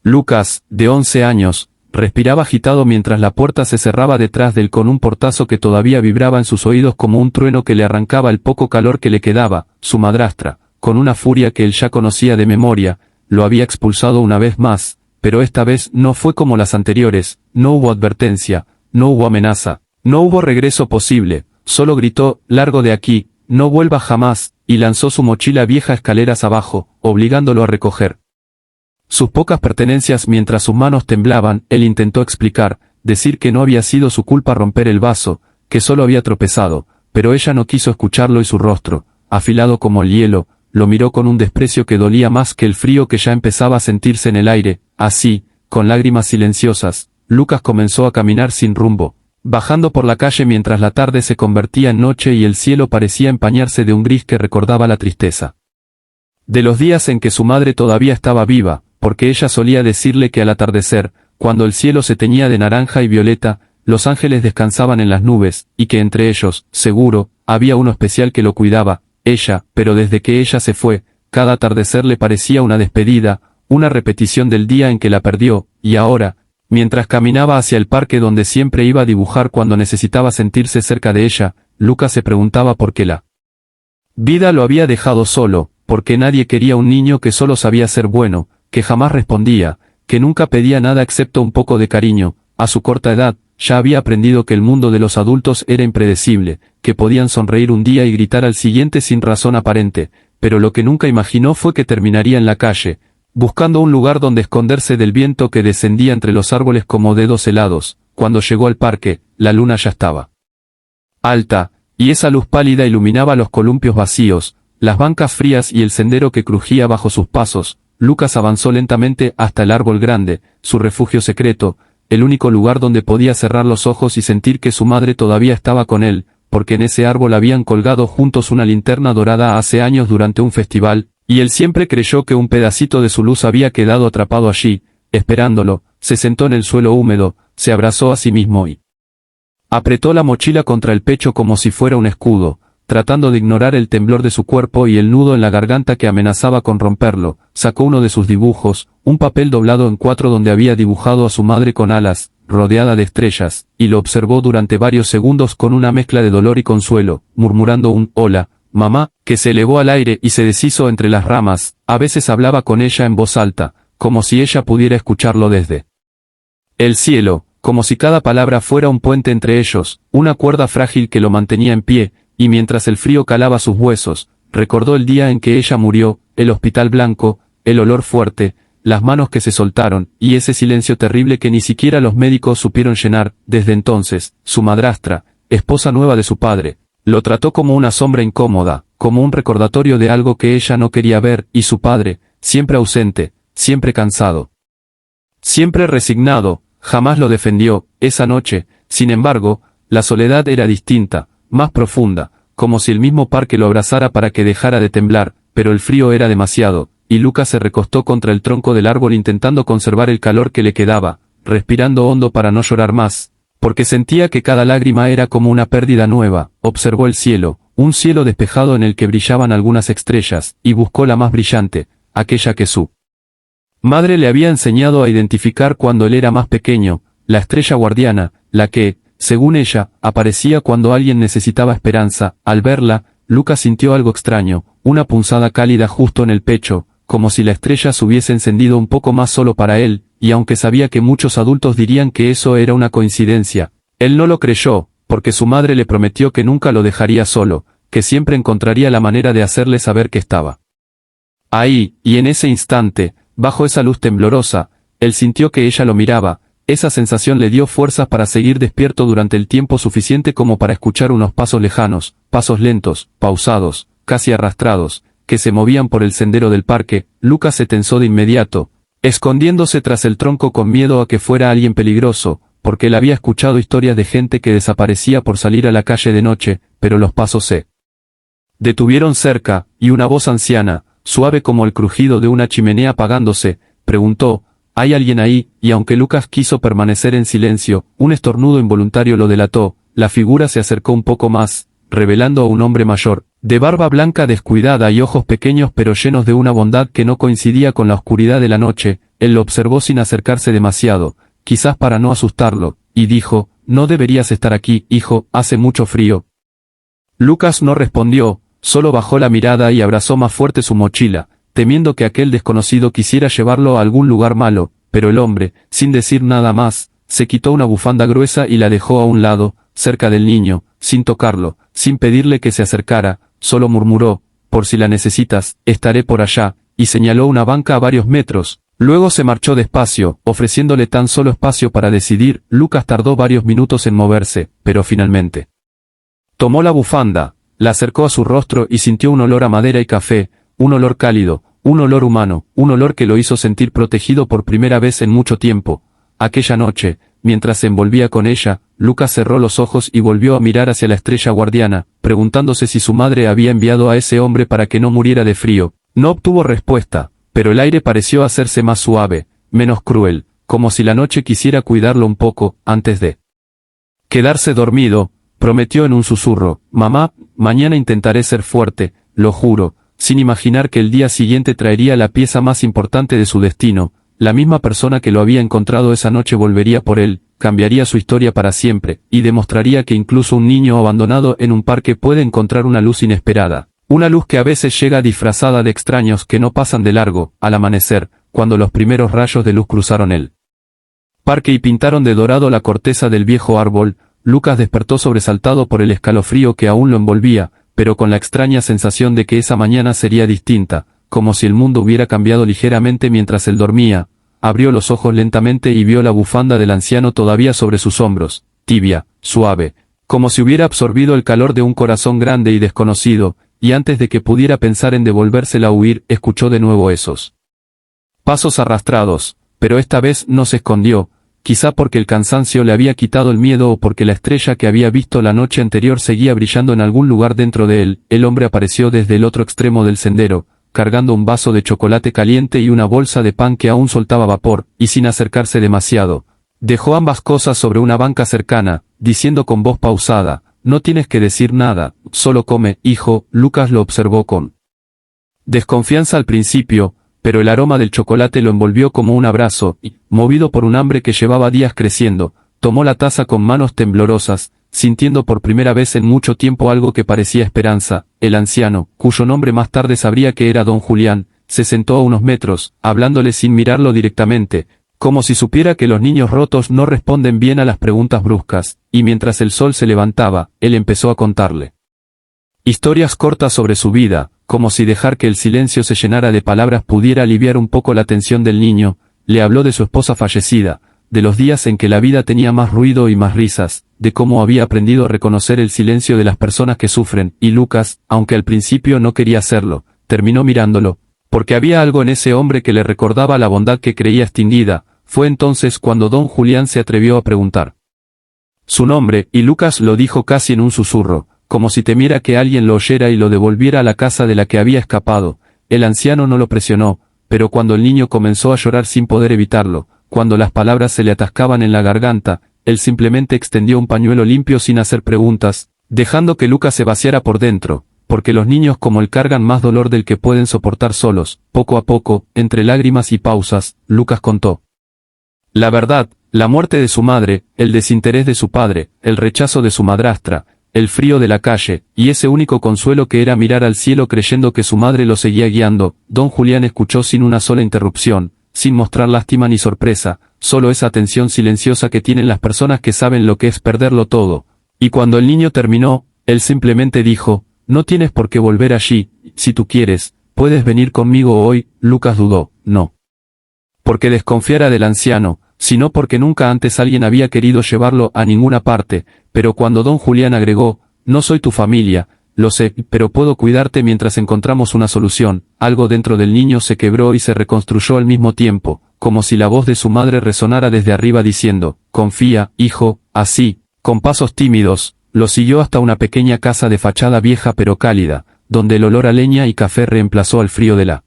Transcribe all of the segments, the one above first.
Lucas, de 11 años, respiraba agitado mientras la puerta se cerraba detrás de él con un portazo que todavía vibraba en sus oídos como un trueno que le arrancaba el poco calor que le quedaba. Su madrastra, con una furia que él ya conocía de memoria, lo había expulsado una vez más, pero esta vez no fue como las anteriores. No hubo advertencia, no hubo amenaza, no hubo regreso posible, solo gritó: «Largo de aquí, no vuelva jamás», y lanzó su mochila vieja escaleras abajo, obligándolo a recoger sus pocas pertenencias mientras sus manos temblaban. Él intentó explicar, decir que no había sido su culpa romper el vaso, que solo había tropezado, pero ella no quiso escucharlo y su rostro, afilado como el hielo, lo miró con un desprecio que dolía más que el frío que ya empezaba a sentirse en el aire. Así, con lágrimas silenciosas, Lucas comenzó a caminar sin rumbo, bajando por la calle mientras la tarde se convertía en noche y el cielo parecía empañarse de un gris que recordaba la tristeza de los días en que su madre todavía estaba viva, porque ella solía decirle que al atardecer, cuando el cielo se teñía de naranja y violeta, los ángeles descansaban en las nubes, y que entre ellos, seguro, había uno especial que lo cuidaba, ella. Pero desde que ella se fue, cada atardecer le parecía una despedida, una repetición del día en que la perdió, y ahora, mientras caminaba hacia el parque donde siempre iba a dibujar cuando necesitaba sentirse cerca de ella, Lucas se preguntaba por qué la vida lo había dejado solo, porque nadie quería un niño que solo sabía ser bueno, que jamás respondía, que nunca pedía nada excepto un poco de cariño. A su corta edad, ya había aprendido que el mundo de los adultos era impredecible, que podían sonreír un día y gritar al siguiente sin razón aparente, pero lo que nunca imaginó fue que terminaría en la calle, buscando un lugar donde esconderse del viento que descendía entre los árboles como dedos helados. Cuando llegó al parque, la luna ya estaba alta, y esa luz pálida iluminaba los columpios vacíos, las bancas frías y el sendero que crujía bajo sus pasos. Lucas avanzó lentamente hasta el árbol grande, su refugio secreto, el único lugar donde podía cerrar los ojos y sentir que su madre todavía estaba con él, porque en ese árbol habían colgado juntos una linterna dorada hace años durante un festival, y él siempre creyó que un pedacito de su luz había quedado atrapado allí, esperándolo. Se sentó en el suelo húmedo, se abrazó a sí mismo y apretó la mochila contra el pecho como si fuera un escudo, tratando de ignorar el temblor de su cuerpo y el nudo en la garganta que amenazaba con romperlo. Sacó uno de sus dibujos, un papel doblado en 4 donde había dibujado a su madre con alas, rodeada de estrellas, y lo observó durante varios segundos con una mezcla de dolor y consuelo, murmurando un «Hola, mamá», que se elevó al aire y se deshizo entre las ramas. A veces hablaba con ella en voz alta, como si ella pudiera escucharlo desde el cielo, como si cada palabra fuera un puente entre ellos, una cuerda frágil que lo mantenía en pie. Y mientras el frío calaba sus huesos, recordó el día en que ella murió, el hospital blanco, el olor fuerte, las manos que se soltaron, y ese silencio terrible que ni siquiera los médicos supieron llenar. Desde entonces, su madrastra, esposa nueva de su padre, lo trató como una sombra incómoda, como un recordatorio de algo que ella no quería ver, y su padre, siempre ausente, siempre cansado, siempre resignado, jamás lo defendió. Esa noche, sin embargo, la soledad era distinta, más profunda, como si el mismo parque lo abrazara para que dejara de temblar, pero el frío era demasiado, y Lucas se recostó contra el tronco del árbol intentando conservar el calor que le quedaba, respirando hondo para no llorar más, porque sentía que cada lágrima era como una pérdida nueva. Observó el cielo, un cielo despejado en el que brillaban algunas estrellas, y buscó la más brillante, aquella que su madre le había enseñado a identificar cuando él era más pequeño, la estrella guardiana, la que, según ella, aparecía cuando alguien necesitaba esperanza. Al verla, Lucas sintió algo extraño, una punzada cálida justo en el pecho, como si la estrella se hubiese encendido un poco más solo para él, y aunque sabía que muchos adultos dirían que eso era una coincidencia, él no lo creyó, porque su madre le prometió que nunca lo dejaría solo, que siempre encontraría la manera de hacerle saber que estaba ahí. Y en ese instante, bajo esa luz temblorosa, él sintió que ella lo miraba. Esa sensación le dio fuerzas para seguir despierto durante el tiempo suficiente como para escuchar unos pasos lejanos, pasos lentos, pausados, casi arrastrados, que se movían por el sendero del parque. Lucas se tensó de inmediato, escondiéndose tras el tronco con miedo a que fuera alguien peligroso, porque él había escuchado historias de gente que desaparecía por salir a la calle de noche. Pero los pasos se detuvieron cerca, y una voz anciana, suave como el crujido de una chimenea apagándose, preguntó: «¿Hay alguien ahí?». Y aunque Lucas quiso permanecer en silencio, un estornudo involuntario lo delató. La figura se acercó un poco más, revelando a un hombre mayor, de barba blanca descuidada y ojos pequeños pero llenos de una bondad que no coincidía con la oscuridad de la noche. Él lo observó sin acercarse demasiado, quizás para no asustarlo, y dijo: «No deberías estar aquí, hijo, hace mucho frío». Lucas no respondió, solo bajó la mirada y abrazó más fuerte su mochila, temiendo que aquel desconocido quisiera llevarlo a algún lugar malo, pero el hombre, sin decir nada más, se quitó una bufanda gruesa y la dejó a un lado, cerca del niño, sin tocarlo, sin pedirle que se acercara, solo murmuró: «Por si la necesitas, estaré por allá», y señaló una banca a varios metros. Luego se marchó despacio, ofreciéndole tan solo espacio para decidir. Lucas tardó varios minutos en moverse, pero finalmente tomó la bufanda, la acercó a su rostro y sintió un olor a madera y café, un olor cálido, un olor humano, un olor que lo hizo sentir protegido por primera vez en mucho tiempo. Aquella noche, mientras se envolvía con ella, Lucas cerró los ojos y volvió a mirar hacia la estrella guardiana, preguntándose si su madre había enviado a ese hombre para que no muriera de frío. No obtuvo respuesta, pero el aire pareció hacerse más suave, menos cruel, como si la noche quisiera cuidarlo un poco, antes de quedarse dormido. Prometió en un susurro: «Mamá, mañana intentaré ser fuerte, lo juro», sin imaginar que el día siguiente traería la pieza más importante de su destino. La misma persona que lo había encontrado esa noche volvería por él, cambiaría su historia para siempre, y demostraría que incluso un niño abandonado en un parque puede encontrar una luz inesperada. Una luz que a veces llega disfrazada de extraños que no pasan de largo. Al amanecer, cuando los primeros rayos de luz cruzaron el parque y pintaron de dorado la corteza del viejo árbol, Lucas despertó sobresaltado por el escalofrío que aún lo envolvía, pero con la extraña sensación de que esa mañana sería distinta, como si el mundo hubiera cambiado ligeramente mientras él dormía. Abrió los ojos lentamente y vio la bufanda del anciano todavía sobre sus hombros, tibia, suave, como si hubiera absorbido el calor de un corazón grande y desconocido, y antes de que pudiera pensar en devolvérsela o huir, escuchó de nuevo esos pasos arrastrados, pero esta vez no se escondió, quizá porque el cansancio le había quitado el miedo o porque la estrella que había visto la noche anterior seguía brillando en algún lugar dentro de él. El hombre apareció desde el otro extremo del sendero, cargando un vaso de chocolate caliente y una bolsa de pan que aún soltaba vapor, y sin acercarse demasiado. Dejó ambas cosas sobre una banca cercana, diciendo con voz pausada: «No tienes que decir nada, solo come, hijo». Lucas lo observó con desconfianza al principio, pero el aroma del chocolate lo envolvió como un abrazo, y, movido por un hambre que llevaba días creciendo, tomó la taza con manos temblorosas, sintiendo por primera vez en mucho tiempo algo que parecía esperanza. El anciano, cuyo nombre más tarde sabría que era don Julián, se sentó a unos metros, hablándole sin mirarlo directamente, como si supiera que los niños rotos no responden bien a las preguntas bruscas, y mientras el sol se levantaba, él empezó a contarle historias cortas sobre su vida, como si dejar que el silencio se llenara de palabras pudiera aliviar un poco la tensión del niño. Le habló de su esposa fallecida, de los días en que la vida tenía más ruido y más risas, de cómo había aprendido a reconocer el silencio de las personas que sufren, y Lucas, aunque al principio no quería hacerlo, terminó mirándolo, porque había algo en ese hombre que le recordaba la bondad que creía extinguida. Fue entonces cuando don Julián se atrevió a preguntar su nombre, y Lucas lo dijo casi en un susurro, como si temiera que alguien lo oyera y lo devolviera a la casa de la que había escapado. El anciano no lo presionó, pero cuando el niño comenzó a llorar sin poder evitarlo, cuando las palabras se le atascaban en la garganta, él simplemente extendió un pañuelo limpio sin hacer preguntas, dejando que Lucas se vaciara por dentro, porque los niños como él cargan más dolor del que pueden soportar solos. Poco a poco, entre lágrimas y pausas, Lucas contó la verdad: la muerte de su madre, el desinterés de su padre, el rechazo de su madrastra, el frío de la calle, y ese único consuelo que era mirar al cielo creyendo que su madre lo seguía guiando. Don Julián escuchó sin una sola interrupción, sin mostrar lástima ni sorpresa, solo esa atención silenciosa que tienen las personas que saben lo que es perderlo todo. Y cuando el niño terminó, él simplemente dijo: «No tienes por qué volver allí, si tú quieres, puedes venir conmigo hoy». Lucas dudó, no porque desconfiara del anciano, sino porque nunca antes alguien había querido llevarlo a ninguna parte, pero cuando don Julián agregó: «No soy tu familia, lo sé, pero puedo cuidarte mientras encontramos una solución», algo dentro del niño se quebró y se reconstruyó al mismo tiempo, como si la voz de su madre resonara desde arriba diciendo: «Confía, hijo». Así, con pasos tímidos, lo siguió hasta una pequeña casa de fachada vieja pero cálida, donde el olor a leña y café reemplazó al frío de la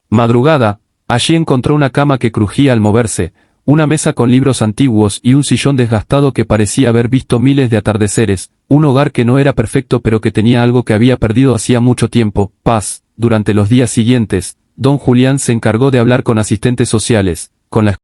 madrugada. Allí encontró una cama que crujía al moverse, una mesa con libros antiguos y un sillón desgastado que parecía haber visto miles de atardeceres, un hogar que no era perfecto pero que tenía algo que había perdido hacía mucho tiempo, paz. Durante los días siguientes, don Julián se encargó de hablar con asistentes sociales, con la